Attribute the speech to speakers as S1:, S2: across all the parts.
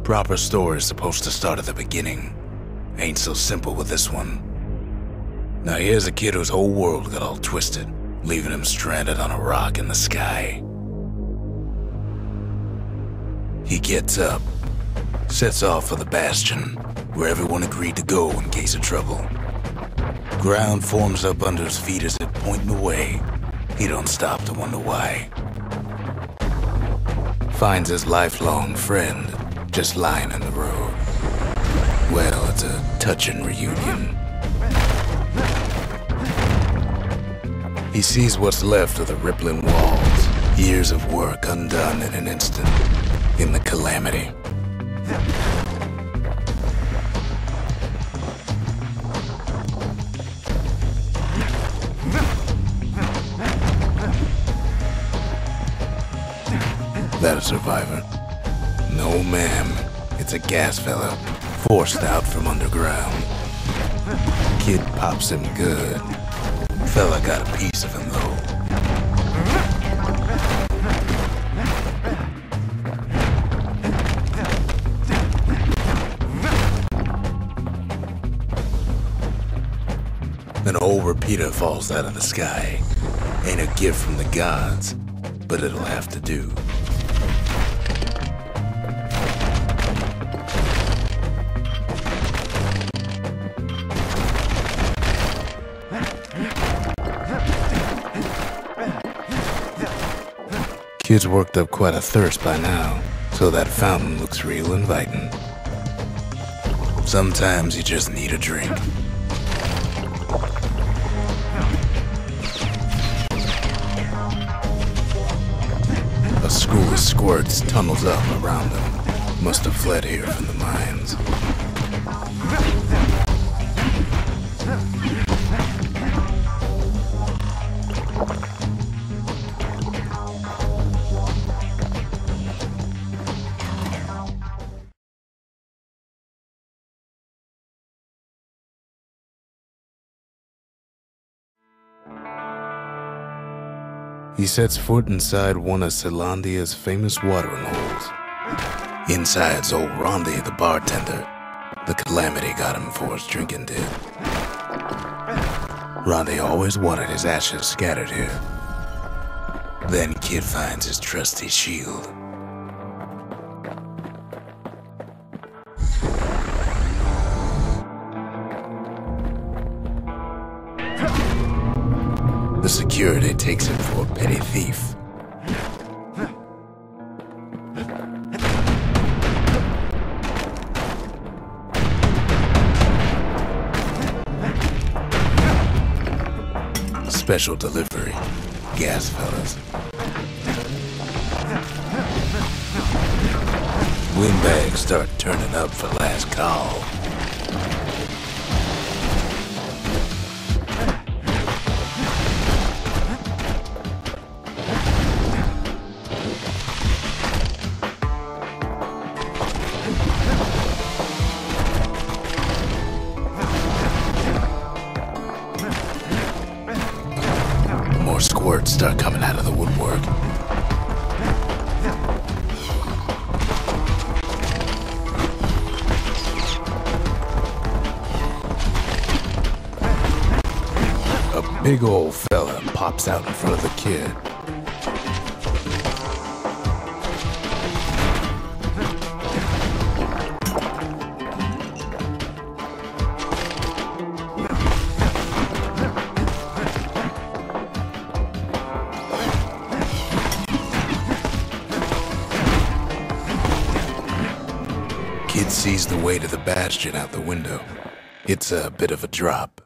S1: Proper story is supposed to start at the beginning. Ain't so simple with this one. Now here's a kid whose whole world got all twisted, leaving him stranded on a rock in the sky. He gets up, sets off for the Bastion, where everyone agreed to go in case of trouble. Ground forms up under his feet as it pointing the way. He don't stop to wonder why. Finds his lifelong friend just lying in the road. Well, it's a touching reunion. He sees what's left of the rippling walls, years of work undone in an instant, in the calamity. That a survivor? No, ma'am. It's a gas fella, forced out from underground. Kid pops him good. Fella got a piece of him, though. An old repeater falls out of the sky. Ain't a gift from the gods, but it'll have to do. Kid's worked up quite a thirst by now, so that fountain looks real inviting. Sometimes you just need a drink. A school of squirts tunnels up around them. Must have fled here from the mines. He sets foot inside one of Celandia's famous watering holes. Inside's old Rondi, the bartender. The calamity got him for his drinking did. Rondi always wanted his ashes scattered here. Then Kid finds his trusty shield. The security takes him for a petty thief. Special delivery, gas fellas. Windbags start turning up for last call. Squirts start coming out of the woodwork. A big old fella pops out in front of the kid. Kid sees the way to the Bastion out the window. It's a bit of a drop.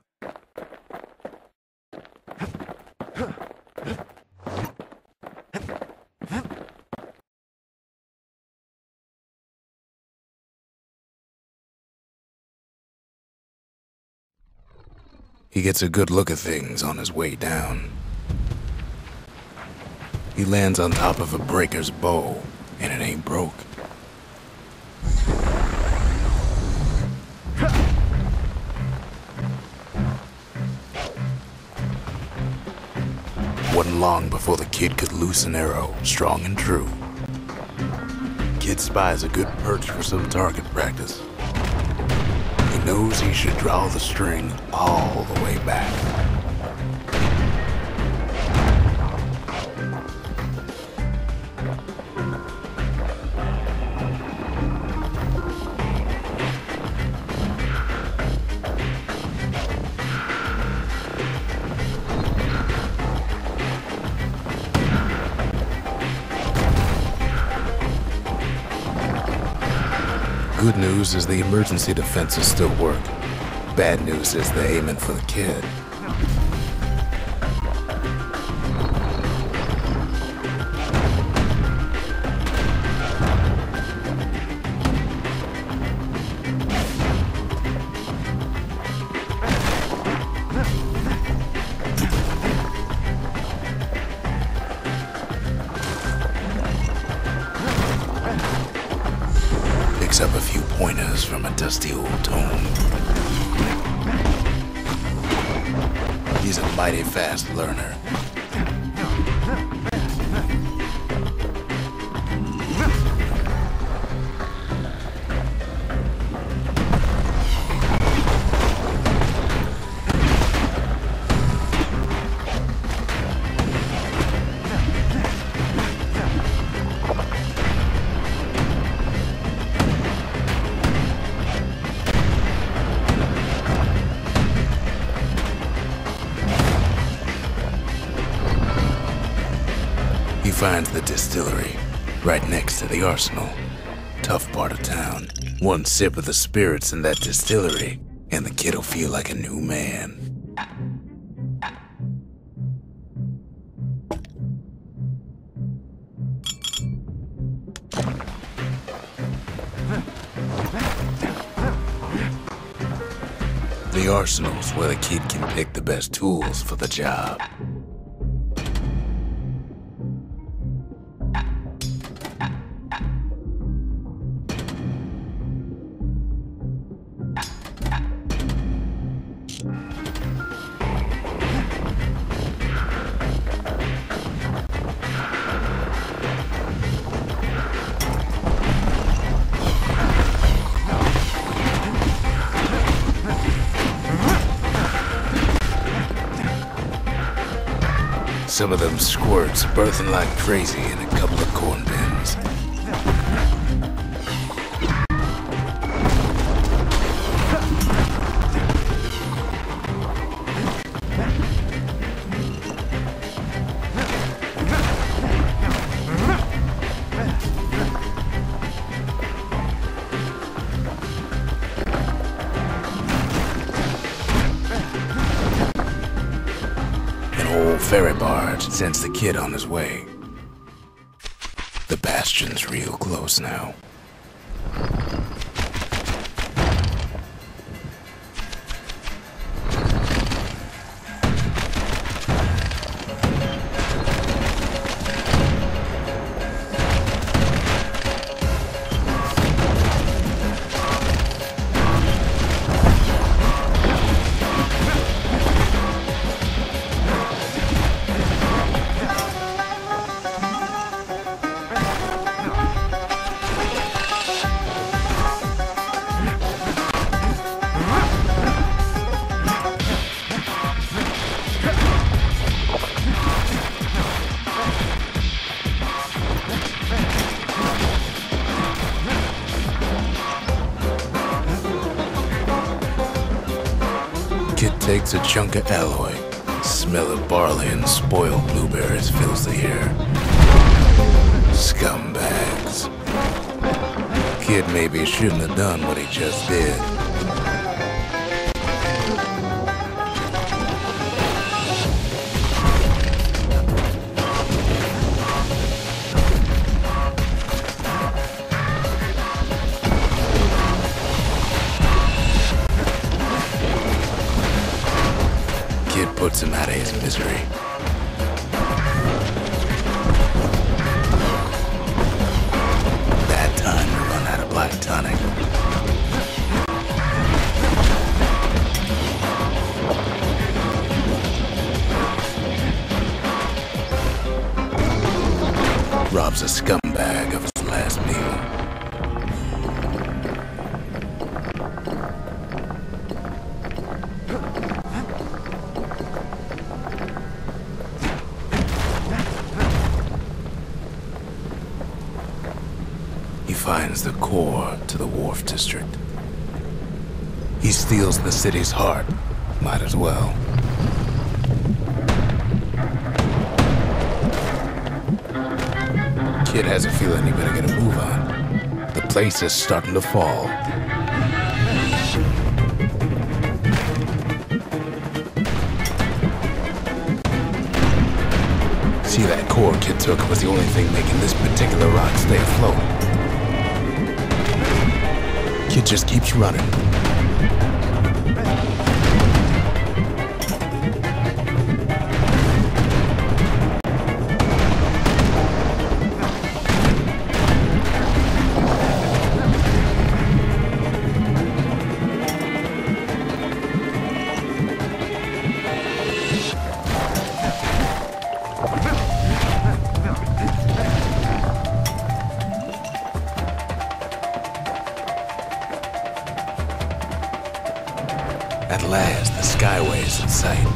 S1: He gets a good look at things on his way down. He lands on top of a breaker's bow, and it ain't broke. Wasn't long before the kid could loose an arrow, strong and true. Kid spies a good perch for some target practice. He knows he should draw the string all the way back. Good news is the emergency defenses still work. Bad news is they're aiming for the kid. Picks up a few pointers from a dusty old tome. He's a mighty fast learner. He finds the distillery, right next to the arsenal. Tough part of town. One sip of the spirits in that distillery, and the kid'll feel like a new man. The arsenal's where the kid can pick the best tools for the job. Some of them squirts birthing like crazy in a couple of corn bins. Ferry barge sends the kid on his way. The Bastion's real close now. Kid takes a chunk of alloy. Smell of barley and spoiled blueberries fills the air. Scumbags. Kid maybe shouldn't have done what he just did. Puts him out of his misery. Bad time to run out of black tonic. Robs a scumbag of his last meal. he finds the core to the Wharf District. He steals the city's heart. Might as well. Kid has a feeling he better get a move on. The place is starting to fall. See, that core Kid took was the only thing making this particular rock stay afloat. Kid just keeps running. At last, the Skyway is in sight.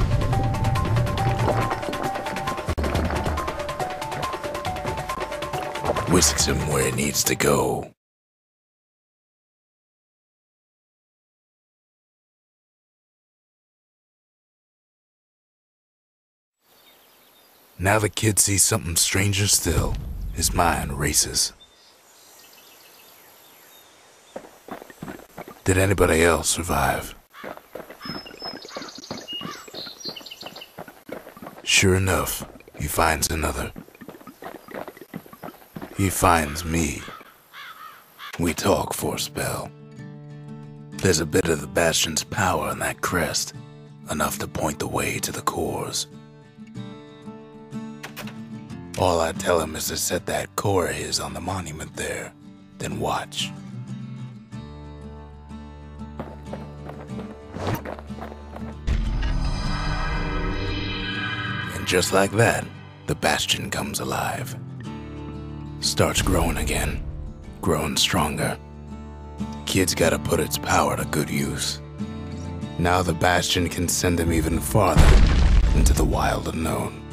S1: Whisks him where he needs to go. Now the kid sees something stranger still. His mind races. Did anybody else survive? Sure enough, he finds another. He finds me. We talk for a spell. There's a bit of the Bastion's power in that crest, enough to point the way to the cores. All I tell him is to set that core of his on the monument there, then watch. Just like that, the Bastion comes alive. Starts growing again, growing stronger. Kid's gotta put its power to good use. Now the Bastion can send him even farther into the wild unknown.